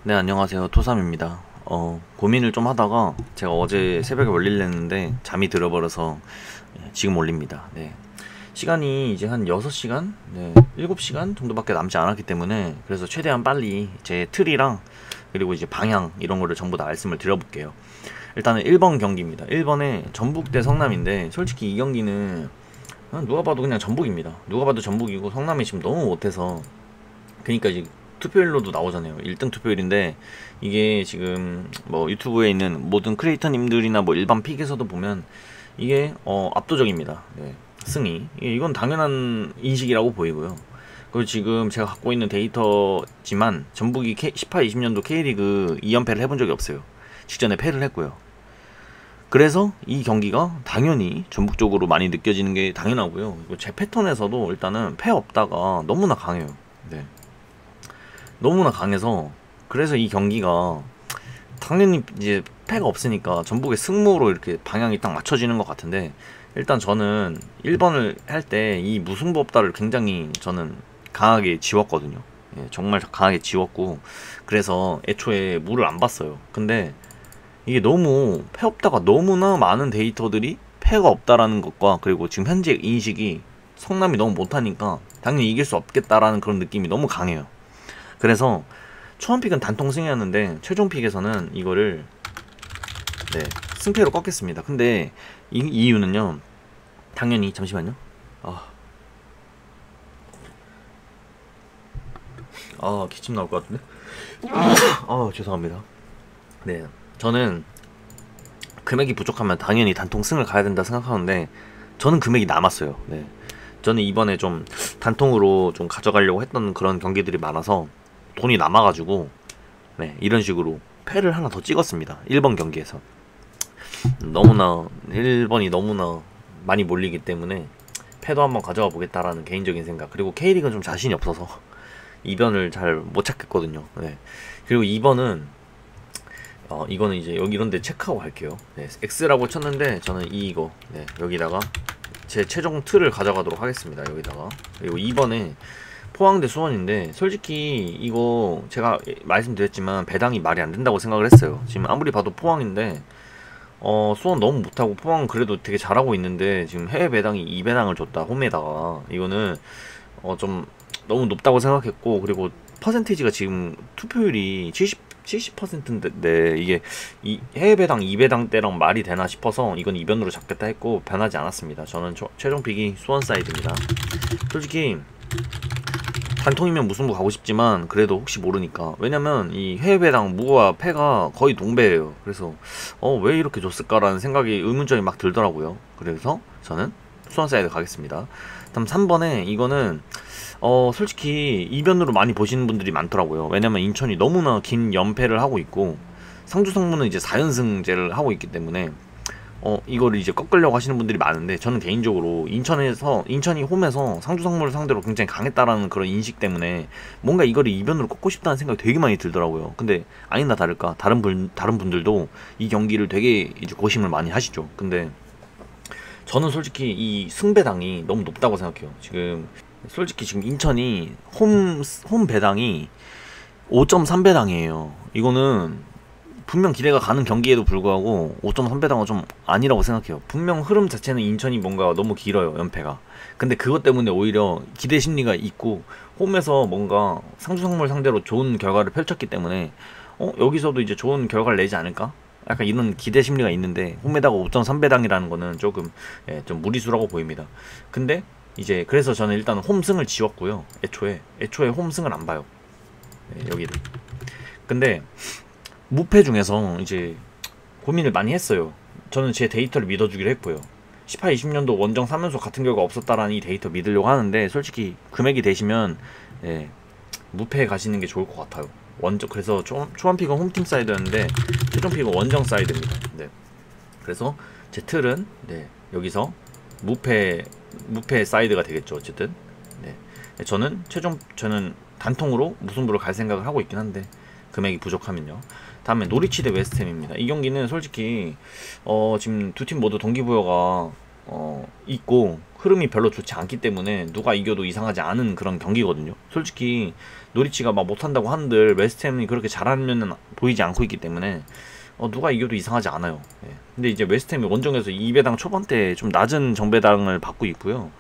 네, 안녕하세요. 토삼입니다. 고민을 좀 하다가 제가 어제 새벽에 올리려 했는데 잠이 들어버려서 지금 올립니다. 네. 시간이 이제 한 6시간? 네, 7시간 정도밖에 남지 않았기 때문에 그래서 최대한 빨리 제 틀이랑 그리고 이제 방향 이런 거를 전부 다 말씀을 드려볼게요. 일단은 1번 경기입니다. 1번에 전북 대 성남인데 솔직히 이 경기는 누가 봐도 그냥 전북입니다. 누가 봐도 전북이고 성남이 지금 너무 못해서 그니까 이제 투표율로도 나오잖아요. 1등 투표율인데 이게 지금 뭐 유튜브에 있는 모든 크리에이터님들이나 뭐 일반 픽에서도 보면 이게 압도적입니다. 네, 승이 이건 당연한 인식이라고 보이고요. 그리고 지금 제가 갖고 있는 데이터지만 전북이 18-20년도 K리그 2연패를 해본 적이 없어요. 직전에 패를 했고요. 그래서 이 경기가 당연히 전북 쪽으로 많이 느껴지는 게 당연하고요. 그리고 제 패턴에서도 일단은 패 없다가 너무나 강해요. 네. 너무나 강해서 그래서 이 경기가 당연히 이제 패가 없으니까 전북의 승무로 이렇게 방향이 딱 맞춰지는 것 같은데 일단 저는 1번을 할 때 이 무승부 없다를 굉장히 저는 강하게 지웠거든요. 예, 정말 강하게 지웠고 그래서 애초에 물을 안 봤어요. 근데 이게 너무 패 없다가 너무나 많은 데이터들이 패가 없다라는 것과 그리고 지금 현재 인식이 성남이 너무 못하니까 당연히 이길 수 없겠다라는 그런 느낌이 너무 강해요. 그래서 초반픽은 단통승이었는데 최종픽에서는 이거를 네, 승패로 꺾겠습니다. 근데 이 이유는요. 당연히 잠시만요. 아, 기침 나올 것 같은데. 죄송합니다. 네, 저는 금액이 부족하면 당연히 단통승을 가야 된다 생각하는데 저는 금액이 남았어요. 네, 저는 이번에 좀 단통으로 좀 가져가려고 했던 그런 경기들이 많아서 돈이 남아가지고 네, 이런 식으로 패를 하나 더 찍었습니다. 1번 경기에서 너무나 1번이 너무나 많이 몰리기 때문에 패도 한번 가져가 보겠다라는 개인적인 생각. 그리고 K리그는 좀 자신이 없어서 이변을 잘 못 찾겠거든요. 네. 그리고 2번은 이거는 이제 여기 이런데 체크하고 갈게요. 네, X라고 쳤는데 저는 이거 네, 여기다가 제 최종 틀을 가져가도록 하겠습니다. 여기다가. 그리고 2번에 포항 대 수원인데 솔직히 이거 제가 말씀드렸지만 배당이 말이 안 된다고 생각을 했어요. 지금 아무리 봐도 포항인데 수원 너무 못하고 포항은 그래도 되게 잘하고 있는데 지금 해외 배당이 2배당을 줬다 홈에다가 이거는 좀 너무 높다고 생각했고 그리고 퍼센티지가 지금 투표율이 70%인데 이게 이 해외 배당 2배당 때랑 말이 되나 싶어서 이건 이변으로 잡겠다 했고 변하지 않았습니다. 저는 최종 픽이 수원 사이드입니다. 솔직히 단통이면 무승부 가고 싶지만 그래도 혹시 모르니까 왜냐면 이 해외배당 무와 패가 거의 동배예요. 그래서 왜 이렇게 줬을까라는 생각이 의문점이 막 들더라고요. 그래서 저는 수원 사이드 가겠습니다. 다음 3번에 이거는 솔직히 이변으로 많이 보시는 분들이 많더라고요. 왜냐면 인천이 너무나 긴 연패를 하고 있고 상주 성문은 이제 4연승제를 하고 있기 때문에 이거를 이제 꺾으려고 하시는 분들이 많은데 저는 개인적으로 인천이 홈에서 상주성물을 상대로 굉장히 강했다라는 그런 인식 때문에 뭔가 이거를 이변으로 꺾고 싶다는 생각이 되게 많이 들더라고요. 근데 아니나 다를까 다른 분들도 이 경기를 되게 이제 고심을 많이 하시죠. 근데 저는 솔직히 이 승배당이 너무 높다고 생각해요. 솔직히 지금 인천이 홈 배당이 5.3배당이에요. 이거는 분명 기대가 가는 경기에도 불구하고 5.3배당은 좀 아니라고 생각해요. 분명 흐름 자체는 인천이 뭔가 너무 길어요, 연패가. 근데 그것 때문에 오히려 기대 심리가 있고 홈에서 뭔가 상주성물 상대로 좋은 결과를 펼쳤기 때문에 여기서도 이제 좋은 결과를 내지 않을까? 약간 이런 기대 심리가 있는데 홈에다가 5.3배당이라는 거는 조금 좀 무리수라고 보입니다. 근데 이제 그래서 저는 일단 홈승을 지웠고요. 애초에 홈승을 안 봐요. 네, 여기를. 근데 무패 중에서 이제 고민을 많이 했어요. 저는 제 데이터를 믿어주기로 했고요. 18-20년도 원정 3연속 같은 결과 없었다라는 이 데이터 믿으려고 하는데 솔직히 금액이 되시면 무패에 가시는 게 좋을 것 같아요. 그래서 초반픽은 홈팀 사이드였는데 최종픽은 원정 사이드입니다. 네. 그래서 제 틀은 여기서 무패 사이드가 되겠죠. 어쨌든 저는 단통으로 무승부를 갈 생각을 하고 있긴 한데 금액이 부족하면요. 다음에 노리치 대 웨스트햄입니다. 이 경기는 솔직히 지금 두 팀 모두 동기부여가 있고 흐름이 별로 좋지 않기 때문에 누가 이겨도 이상하지 않은 그런 경기거든요. 솔직히 노리치가 막 못한다고 한들 웨스트햄이 그렇게 잘하면 보이지 않고 있기 때문에 누가 이겨도 이상하지 않아요. 예. 근데 이제 웨스트햄이 원정에서 2배당 초반대 좀 낮은 정배당을 받고 있고요.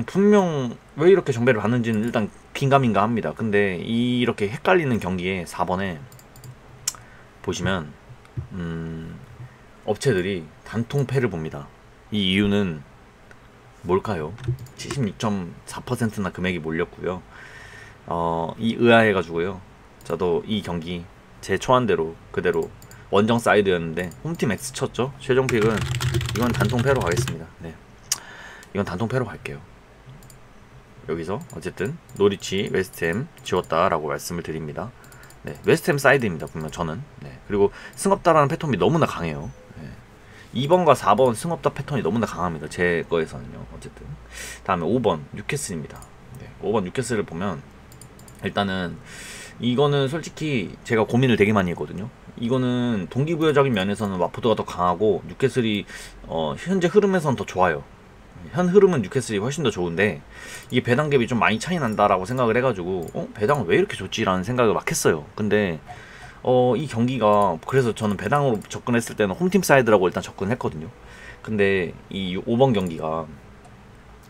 분명 왜 이렇게 정배를 받는지는 일단 긴가민가 합니다. 근데 이렇게 헷갈리는 경기에 4번에 보시면 업체들이 단통패를 봅니다. 이 이유는 뭘까요? 76.4%나 금액이 몰렸고요. 이 의아해가지고요. 저도 이 경기 제 초안대로 그대로 원정 사이드였는데 홈팀 X 쳤죠. 최종 픽은 이건 단통패로 가겠습니다. 네, 이건 단통패로 갈게요. 여기서 어쨌든 노리치 웨스트햄 지웠다라고 말씀을 드립니다. 네, 웨스트햄 사이드입니다. 분명 저는. 네, 그리고 승업다라는 패턴이 너무나 강해요. 네, 2번과 4번 승업다 패턴이 너무나 강합니다. 제 거에서는요. 어쨌든 다음에 5번 뉴캐슬입니다. 네, 5번 뉴캐슬을 보면 일단은 이거는 솔직히 제가 고민을 되게 많이 했거든요. 이거는 동기부여적인 면에서는 와포드가 더 강하고 뉴캐슬이 현재 흐름에서는 더 좋아요. 현 흐름은 뉴캐슬이 훨씬 더 좋은데 이게 배당갭이 좀 많이 차이 난다라고 생각을 해가지고 배당은 왜 이렇게 좋지라는 생각을 막 했어요. 근데 이 경기가 그래서 저는 배당으로 접근했을 때는 홈팀 사이드라고 일단 접근했거든요. 근데 이 5번 경기가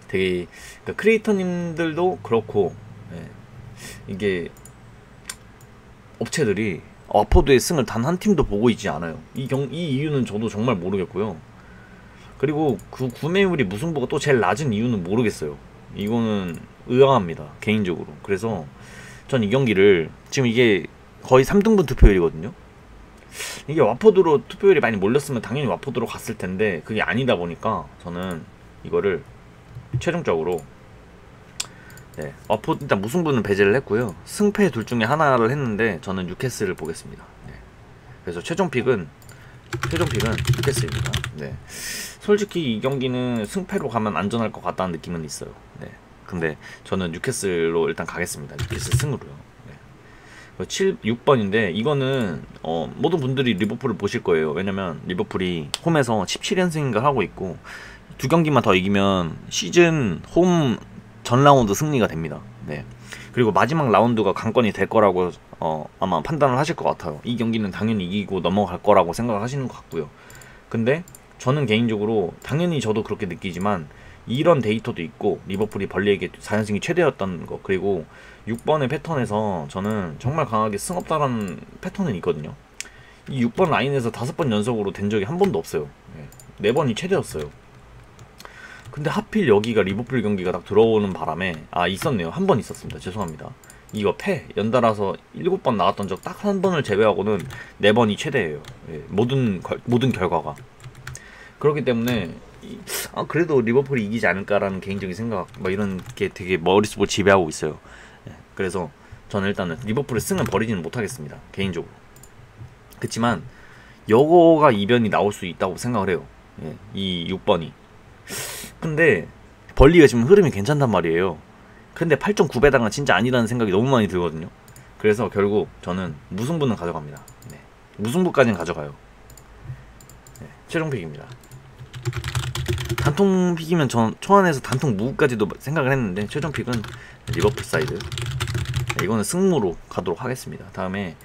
되게 그러니까 크리에이터님들도 그렇고 이게 업체들이 와포드의 승을 단 한 팀도 보고 있지 않아요. 이 이유는 저도 정말 모르겠고요. 그리고 그 구매율이 무승부가 또 제일 낮은 이유는 모르겠어요. 이거는 의아합니다. 개인적으로. 그래서 전 이 경기를 지금 이게 거의 3등분 투표율이거든요. 이게 와포드로 투표율이 많이 몰렸으면 당연히 와포드로 갔을 텐데 그게 아니다 보니까 저는 이거를 최종적으로 와포드 일단 무승부는 배제를 했고요. 승패 둘 중에 하나를 했는데 저는 뉴캐슬을 보겠습니다. 네. 그래서 최종 픽은 뉴캐슬입니다. 네. 솔직히 이 경기는 승패로 가면 안전할 것 같다는 느낌은 있어요. 네. 근데 저는 뉴캐슬로 일단 가겠습니다. 뉴캐슬 승으로요. 네. 6번인데 이거는 모든 분들이 리버풀을 보실 거예요. 왜냐면 리버풀이 홈에서 17연승인가 하고 있고 두 경기만 더 이기면 시즌 홈 전 라운드 승리가 됩니다. 네. 그리고 마지막 라운드가 관건이 될 거라고 아마 판단을 하실 것 같아요. 이 경기는 당연히 이기고 넘어갈 거라고 생각을 하시는 것 같고요. 근데 저는 개인적으로 당연히 저도 그렇게 느끼지만 이런 데이터도 있고 리버풀이 벌리에게 4연승이 최대였던 거 그리고 6번의 패턴에서 저는 정말 강하게 승업다라는 패턴은 있거든요. 이 6번 라인에서 5번 연속으로 된 적이 한 번도 없어요. 4번이 최대였어요. 근데 하필 여기가 리버풀 경기가 딱 들어오는 바람에 있었네요. 한 번 있었습니다. 죄송합니다. 이거 연달아서 7번 나왔던 적 딱 한 번을 제외하고는 4번이 최대예요. 모든 결과가. 그렇기 때문에 그래도 리버풀이 이기지 않을까라는 개인적인 생각 이런 게 되게 머릿속을 지배하고 있어요. 그래서 저는 일단은 리버풀의 승은 버리지는 못하겠습니다. 개인적으로. 그치만 요거가 이변이 나올 수 있다고 생각을 해요. 이 6번이. 근데 벌리가 지금 흐름이 괜찮단 말이에요. 근데 8.9배당은 진짜 아니라는 생각이 너무 많이 들거든요. 그래서 결국 저는 무승부는 가져갑니다. 네. 무승부까지는 가져가요. 네. 최종 픽입니다. 단통 픽이면 전 초안에서 단통 무까지도 생각을 했는데 최종 픽은 리버풀 사이드. 네, 이거는 승무로 가도록 하겠습니다. 다음에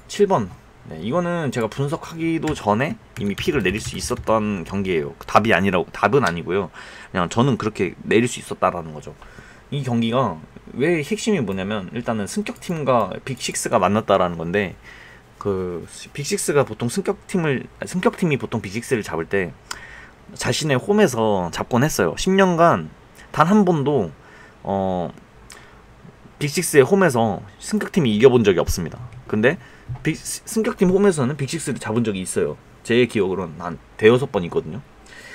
7번. 네, 이거는 제가 분석하기도 전에 이미 픽을 내릴 수 있었던 경기예요. 답은 아니고요. 그냥 저는 그렇게 내릴 수 있었다라는 거죠. 이 경기가 왜 핵심이 뭐냐면 일단은 승격팀과 빅6가 만났다라는 건데 그 빅6가 보통 승격팀이 보통 빅6를 잡을 때 자신의 홈에서 잡곤 했어요. 10년간 단 한 번도 빅6의 홈에서 승격팀이 이겨본 적이 없습니다. 근데 승격팀 홈에서는 빅6를 잡은 적이 있어요. 제 기억으로는 한 대여섯 번 있거든요.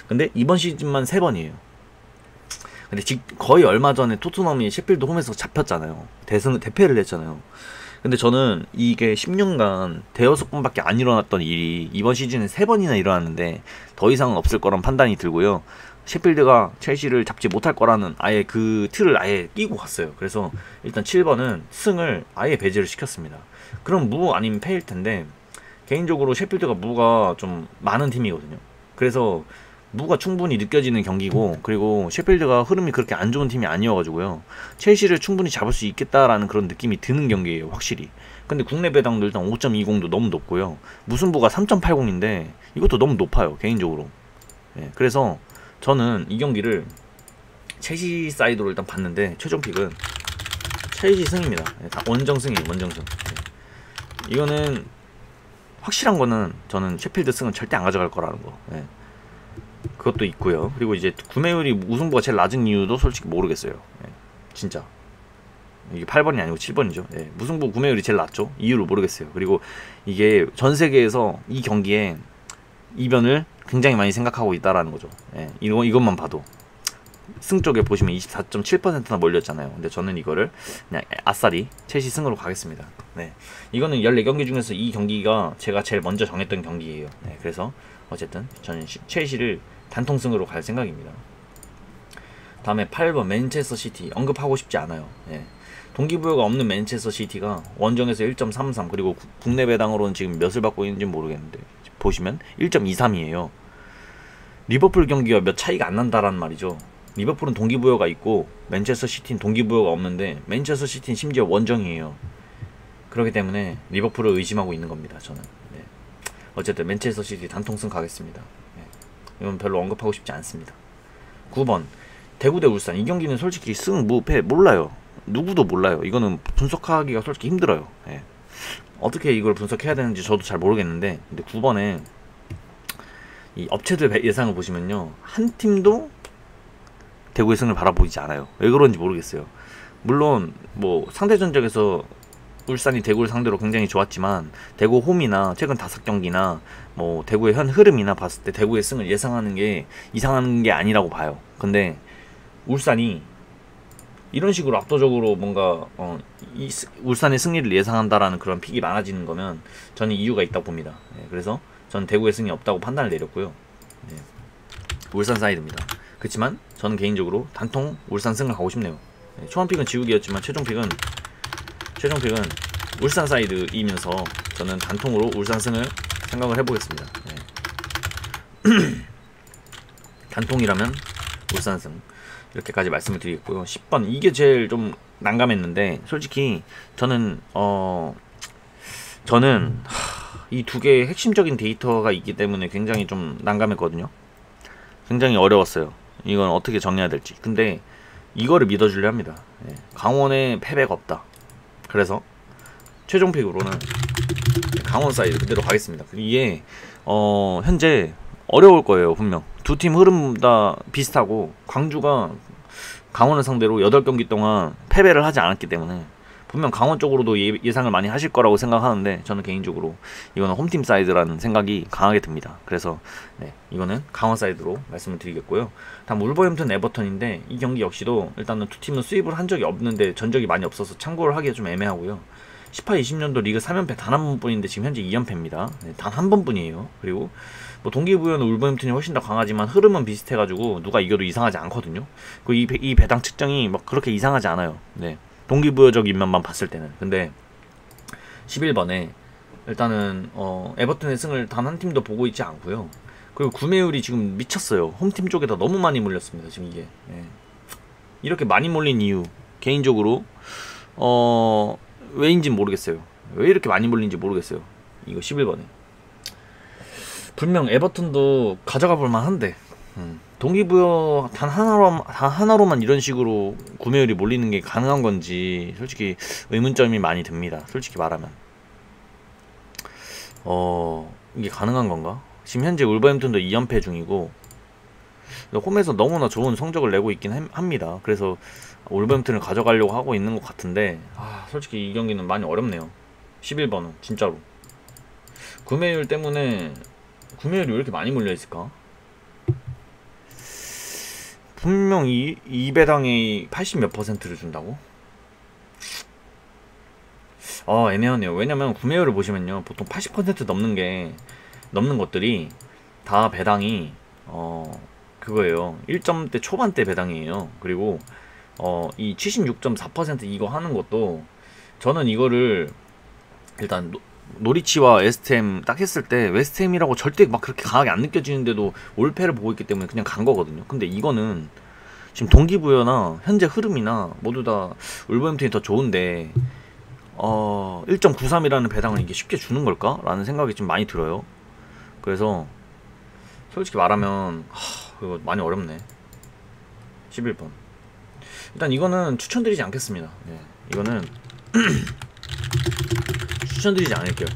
근데 이번 시즌만 3번이에요. 근데 거의 얼마 전에 토트넘이 셰필드 홈에서 잡혔잖아요. 대패를 했잖아요. 근데 저는 이게 10년간 대여섯 번밖에 안 일어났던 일이 이번 시즌에 3번이나 일어났는데 더 이상은 없을 거란 판단이 들고요. 셰필드가 첼시를 잡지 못할 거라는 아예 그 틀을 아예 끼고 갔어요. 그래서 일단 7번은 승을 아예 배제를 시켰습니다. 그럼 무 아니면 패일 텐데 개인적으로 셰필드가 무가 좀 많은 팀이거든요. 그래서 무가 충분히 느껴지는 경기고, 그리고 셰필드가 흐름이 그렇게 안 좋은 팀이 아니어가지고요, 첼시를 충분히 잡을 수 있겠다라는 그런 느낌이 드는 경기예요, 확실히. 근데 국내 배당도 일단 5.20도 너무 높고요, 무승부가 3.80인데 이것도 너무 높아요, 개인적으로. 예, 그래서 저는 이 경기를 첼시 사이드로 일단 봤는데, 최종 픽은 첼시 승입니다. 예, 다 원정승이에요, 원정승. 예. 이거는 확실한 거는 저는 셰필드 승은 절대 안 가져갈 거라는 거. 예. 그것도 있고요. 그리고 이제 구매율이 무승부가 제일 낮은 이유도 솔직히 모르겠어요. 예. 진짜 이게 8번이 아니고 7번이죠. 예. 무승부 구매율이 제일 낮죠. 이유를 모르겠어요. 그리고 이게 전 세계에서 이 경기에 이변을 굉장히 많이 생각하고 있다라는 거죠. 예. 이것만 봐도 승 쪽에 보시면 24.7%나 몰렸잖아요. 근데 저는 이거를 그냥 아싸리 첼시 승으로 가겠습니다. 네. 이거는 14경기 중에서 이 경기가 제가 제일 먼저 정했던 경기예요. 네. 그래서 어쨌든 저는 첼시를 단통승으로 갈 생각입니다. 다음에 8번 맨체스터 시티, 언급하고 싶지 않아요. 예. 동기부여가 없는 맨체스터 시티가 원정에서 1.33, 그리고 국내 배당으로는 지금 몇을 받고 있는지 모르겠는데 보시면 1.23이에요. 리버풀 경기와 몇 차이가 안 난다라는 말이죠. 리버풀은 동기부여가 있고 맨체스터 시티는 동기부여가 없는데, 맨체스터 시티는 심지어 원정이에요. 그렇기 때문에 리버풀을 의심하고 있는 겁니다, 저는. 네. 어쨌든 맨체스터 시티 단통승 가겠습니다. 네. 이건 별로 언급하고 싶지 않습니다. 9번 대구 대 울산. 이 경기는 솔직히 승, 무, 패 몰라요. 누구도 몰라요. 이거는 분석하기가 솔직히 힘들어요. 네. 어떻게 이걸 분석해야 되는지 저도 잘 모르겠는데, 근데 9번에 이 업체들 예상을 보시면요, 한 팀도 대구의 승을 바라보이지 않아요. 왜 그런지 모르겠어요. 물론 뭐 상대 전적에서 울산이 대구를 상대로 굉장히 좋았지만, 대구 홈이나 최근 5경기나 뭐 대구의 현 흐름이나 봤을 때 대구의 승을 예상하는 게 이상한 게 아니라고 봐요. 근데 울산이 이런 식으로 압도적으로 뭔가 울산의 승리를 예상한다라는 그런 픽이 많아지는 거면 저는 이유가 있다고 봅니다. 네, 그래서 저는 대구의 승이 없다고 판단을 내렸고요. 네, 울산 사이드입니다. 그렇지만 저는 개인적으로 단통 울산 승을 가고 싶네요. 네, 초반픽은 지우기였지만 최종픽은 울산 사이드이면서 저는 단통으로 울산 승을 생각을 해보겠습니다. 네. 단통이라면 울산 승, 이렇게까지 말씀을 드리겠고요. 10번 이게 제일 좀 난감했는데, 솔직히 저는 이 두 개의 핵심적인 데이터가 있기 때문에 굉장히 좀 난감했거든요. 굉장히 어려웠어요. 이건 어떻게 정해야 될지. 근데 이거를 믿어주려 합니다. 예. 강원에 패배가 없다. 그래서 최종픽으로는 강원 사이드 그대로 가겠습니다. 이게 현재 어려울 거예요. 분명 두 팀 흐름 다 비슷하고, 광주가 강원을 상대로 8경기 동안 패배를 하지 않았기 때문에 분명 강원 쪽으로도 예상을 많이 하실 거라고 생각하는데, 저는 개인적으로 이거는 홈팀 사이드라는 생각이 강하게 듭니다. 그래서 네, 이거는 강원 사이드로 말씀을 드리겠고요. 다음 울버햄튼 에버턴인데, 이 경기 역시도 일단은 두 팀은 수입을 한 적이 없는데 전적이 많이 없어서 참고를 하기가 좀 애매하고요. 18-20년도 리그 3연패 단 한 번뿐인데 지금 현재 2연패입니다. 네, 단 한 번뿐이에요. 그리고 뭐 동기부여는 울버햄튼이 훨씬 더 강하지만 흐름은 비슷해가지고 누가 이겨도 이상하지 않거든요. 그 이 배당 측정이 막 그렇게 이상하지 않아요. 네. 동기부여적인 면만 봤을 때는. 근데 11번에 일단은 에버튼의 승을 단 한 팀도 보고 있지 않고요. 그리고 구매율이 지금 미쳤어요. 홈팀 쪽에다 너무 많이 몰렸습니다. 지금 이게. 네. 이렇게 많이 몰린 이유, 개인적으로 왜인지 모르겠어요. 왜 이렇게 많이 몰린지 모르겠어요. 이거 11번에 분명 에버튼도 가져가 볼 만한데, 동기부여 단 하나로만 이런 식으로 구매율이 몰리는 게 가능한 건지 솔직히 의문점이 많이 듭니다. 솔직히 말하면 이게 가능한 건가? 지금 현재 울버햄튼도 2연패 중이고 홈에서 너무나 좋은 성적을 내고 있긴 합니다. 그래서 울버햄튼을 가져가려고 하고 있는 것 같은데, 솔직히 이 경기는 많이 어렵네요. 11번은 진짜로 구매율 때문에. 구매율이 왜 이렇게 많이 몰려있을까? 분명 이 배당에 80몇 %를 준다고? 애매하네요. 왜냐면 구매율을 보시면요, 보통 80% 넘는 것들이 다 배당이 그거예요. 1점대 초반대 배당이에요. 그리고 이 76.4% 이거 하는 것도, 저는 이거를 일단 노리치와 웨스트햄 딱 했을 때 웨스트햄이라고 절대 막 그렇게 강하게 안 느껴지는데도 올패를 보고 있기 때문에 그냥 간 거거든요. 근데 이거는 지금 동기부여나 현재 흐름이나 모두 다 울버햄튼이 더 좋은데 1.93이라는 배당을 이게 쉽게 주는 걸까? 라는 생각이 좀 많이 들어요. 그래서 솔직히 말하면 이거 많이 어렵네. 11번. 일단 이거는 추천드리지 않겠습니다. 네, 이거는 추천드리지 않을게요.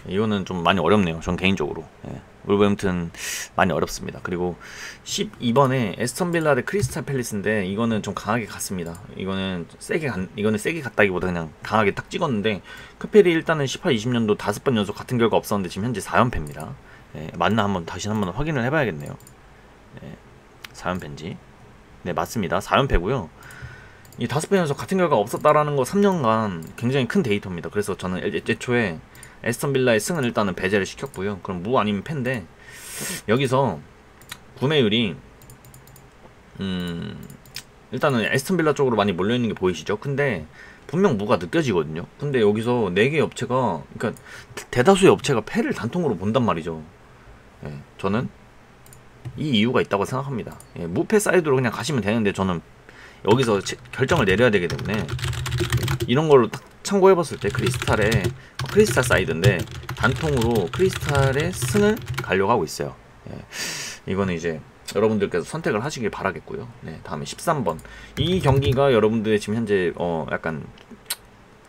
이거는 좀 많이 어렵네요. 전 개인적으로. 네, 울버햄튼 많이 어렵습니다. 그리고 12번에 에스턴빌라 대 크리스탈 팰리스인데 이거는 좀 강하게 갔습니다. 이거는 세게 갔다기보다 그냥 강하게 딱 찍었는데 크펠이 일단은 18-20년도 5번 연속 같은 결과 없었는데 지금 현재 4연패입니다. 네, 맞나 다시 한번 확인을 해봐야겠네요. 네, 4연패인지. 네, 맞습니다. 4연패고요. 이 5번 연속 같은 결과 없었다라는 거 3년간 굉장히 큰 데이터입니다. 그래서 저는 애초에 에스턴빌라의 승은 일단은 배제를 시켰고요. 그럼 무 아니면 패인데 여기서 구매율이 일단은 에스턴빌라 쪽으로 많이 몰려있는 게 보이시죠? 근데 분명 무가 느껴지거든요. 근데 여기서 4개의 업체가, 그러니까 대다수의 업체가 패를 단통으로 본단 말이죠. 예, 저는 이 이유가 있다고 생각합니다. 예, 무패 사이드로 그냥 가시면 되는데 저는 여기서 결정을 내려야 되기 때문에 이런 걸로 딱 참고해봤을 때 크리스탈 사이드인데 단통으로 크리스탈의 승을 가려고 하고 있어요. 예, 이거는 이제 여러분들께서 선택을 하시길 바라겠고요. 네, 다음에 13번. 이 경기가 여러분들의 지금 현재 약간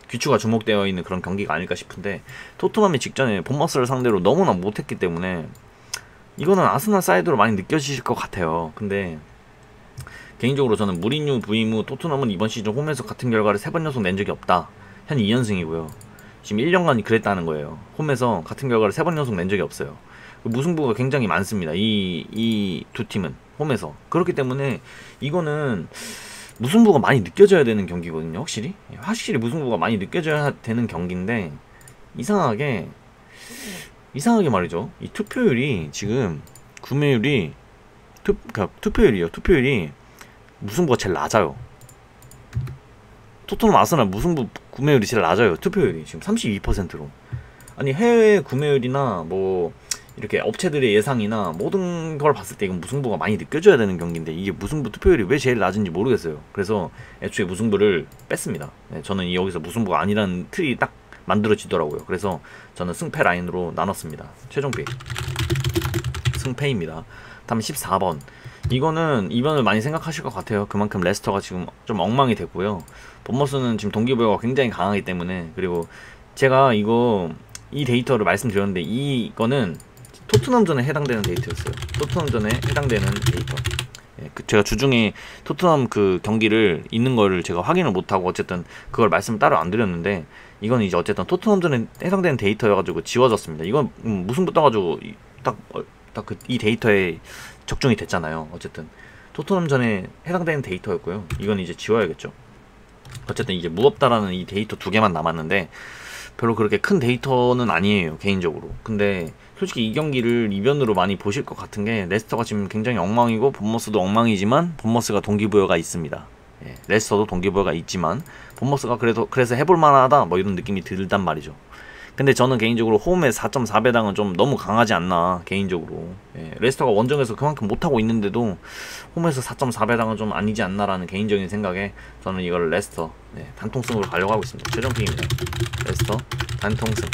귀추가 주목되어 있는 그런 경기가 아닐까 싶은데 토트넘이 직전에 본머스를 상대로 너무나 못했기 때문에 이거는 아스날 사이드로 많이 느껴지실 것 같아요. 근데 개인적으로 저는 무리뉴, 부이무, 토트넘은 이번 시즌 홈에서 같은 결과를 3번 연속 낸 적이 없다. 현 2연승이고요. 지금 1년간 그랬다는 거예요. 홈에서 같은 결과를 3번 연속 낸 적이 없어요. 무승부가 굉장히 많습니다. 이 두 팀은 홈에서. 그렇기 때문에 이거는 무승부가 많이 느껴져야 되는 경기거든요. 확실히 무승부가 많이 느껴져야 되는 경기인데 이상하게 말이죠. 이 투표율이 지금 구매율이 투표율이 무승부가 제일 낮아요. 토트넘 아스날 무승부 구매율이 제일 낮아요. 투표율이 지금 32%로. 아니 해외 구매율이나 뭐 이렇게 업체들의 예상이나 모든 걸 봤을 때 이건 무승부가 많이 느껴져야 되는 경기인데 이게 무승부 투표율이 왜 제일 낮은지 모르겠어요. 그래서 애초에 무승부를 뺐습니다. 네, 저는 여기서 무승부가 아니라는 틀이 딱 만들어지더라고요. 그래서 저는 승패 라인으로 나눴습니다. 최종픽 승패입니다. 다음 14번. 이거는 이변을 많이 생각하실 것 같아요. 그만큼 레스터가 지금 좀 엉망이 됐고요. 본머스는 지금 동기부여가 굉장히 강하기 때문에, 그리고 제가 이 데이터를 말씀드렸는데 이거는 토트넘전에 해당되는 데이터였어요. 토트넘전에 해당되는 데이터. 예, 제가 주중에 토트넘 그 경기를 있는 거를 제가 확인을 못하고 어쨌든 그걸 말씀을 따로 안 드렸는데 이건 이제 어쨌든 토트넘전에 해당되는 데이터여가지고 지워졌습니다. 이건 무승부 떠가지고 딱 이 데이터에 적중이 됐잖아요. 어쨌든 토트넘전에 해당되는 데이터였고요. 이건 이제 지워야겠죠. 어쨌든 이제 무없다라는 이 데이터 2개만 남았는데 별로 그렇게 큰 데이터는 아니에요, 개인적으로. 근데 솔직히 이 경기를 이변으로 많이 보실 것 같은 게 레스터가 지금 굉장히 엉망이고 본머스도 엉망이지만 본머스가 동기부여가 있습니다. 예, 레스터도 동기부여가 있지만 본머스가 그래서 해볼만하다 뭐 이런 느낌이 들단 말이죠. 근데 저는 개인적으로 홈의 4.4배당은 좀 너무 강하지 않나, 개인적으로. 예, 레스터가 원정에서 그만큼 못하고 있는데도 홈에서 4.4배당은 좀 아니지 않나라는 개인적인 생각에 저는 이걸 레스터 단통승으로 가려고 하고 있습니다. 최종픽입니다. 레스터 단통승.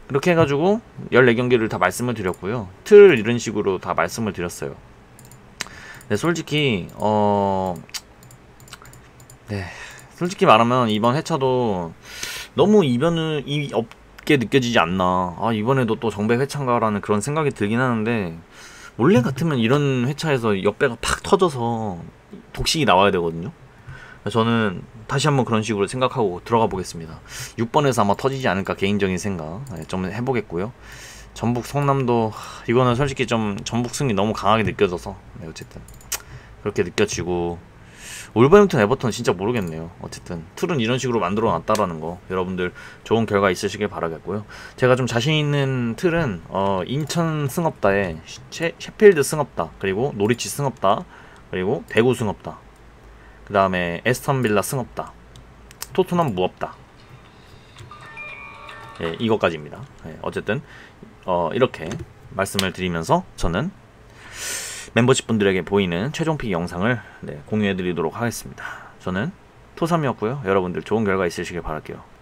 그렇게 해가지고 14경기를 다 말씀을 드렸고요. 틀을 이런 식으로 다 말씀을 드렸어요. 네, 솔직히 솔직히 말하면 이번 회차도 너무 이변이 없게 느껴지지 않나. 이번에도 또 정배 회차인가라는 그런 생각이 들긴 하는데 원래 같으면 이런 회차에서 역배가 팍 터져서 독식이 나와야 되거든요. 저는 다시 한번 그런 식으로 생각하고 들어가 보겠습니다. 6번에서 아마 터지지 않을까, 개인적인 생각 좀 해보겠고요. 전북 성남도 이거는 솔직히 좀 전북승이 너무 강하게 느껴져서 어쨌든 그렇게 느껴지고, 울버햄튼 에버턴 진짜 모르겠네요. 어쨌든 틀은 이런 식으로 만들어 놨다라는 거 여러분들 좋은 결과 있으시길 바라겠고요. 제가 좀 자신 있는 틀은 인천 승업다에 셰필드 승업다, 그리고 노리치 승업다, 그리고 대구 승업다, 그 다음에 에스턴 빌라 승업다, 토트넘 무업다. 예, 이것까지입니다. 예, 어쨌든 이렇게 말씀을 드리면서 저는 멤버십 분들에게 보이는 최종픽 영상을 공유해 드리도록 하겠습니다. 저는 토삼이었고요. 여러분들 좋은 결과 있으시길 바랄게요.